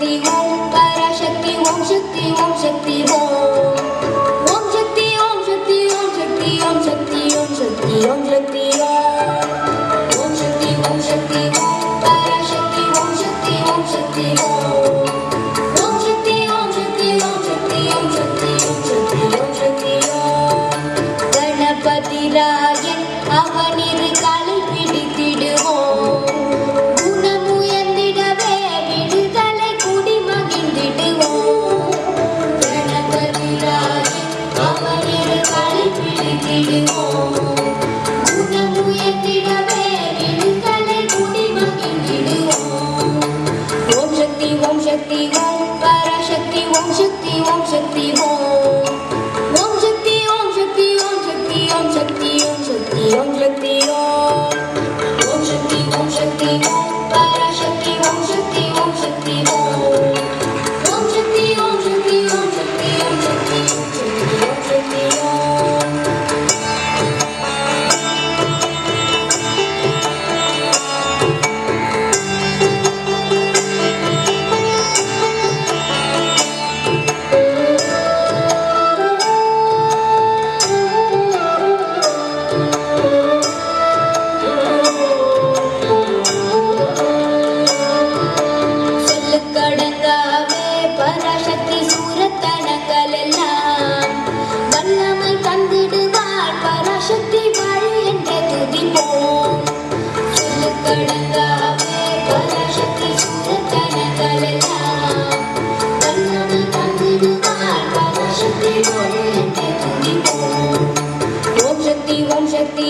शक्ति ओम पराशक्ति ओम शक्ति ओम शक्ति ओम शक्ति ओम शक्ति ओम शक्ति ओम शक्ति ओम शक्ति ओम शक्ति ओम शक्ति ओम शक्ति ओम पराशक्ति ओम शक्ति ओम शक्ति ओम शक्ति ओम शक्ति ओम शक्ति ओम शक्ति ओम शक्ति ओम शक्ति गणपति रायन அவனிரு காலை பிடித்திடுவோம் குணமுயர்ந்திடவே விடுதலை குடி மகிழ்ந்திடுவோம் கணபதி ராயன் அவனிரு காலை பிடித்திடுவோம் குணமுயர்ந்திடவே விடுதலை குடி மகிழ்ந்திடுவோம் ஓம் சக்தி ஓம் சக்தி ஓம் பராசக்தி ஓம் சக்தி ஓம் சக்தி ஓம் ஓம் சக்தி ஓம் சக்தி ஓம் சக்தி ஓம் சக்தி ஓம் शक्ति ओम शक्ति ओम शक्ति ओम शक्ति ओम पराशक्ति ओम शक्ति ओम शक्ति ओम शक्ति ओम शक्ति ओम शक्ति ओम शक्ति ओम शक्ति ओम शक्ति ओम பராசக்தி சூரத்தனங்கள் எல்லாம் வல்லமை தந்திடுவாள் பராசக்தி வாழ என்றே துதிப்போம் சொல்லுக்கடங்காவே பராசக்தி சூரத்தனங்கள் எல்லாம் வல்லமை தந்திடுவாள் பராசக்தி வாழ என்றே துதிப்போம் ஓம் சக்தி ஓம் சக்தி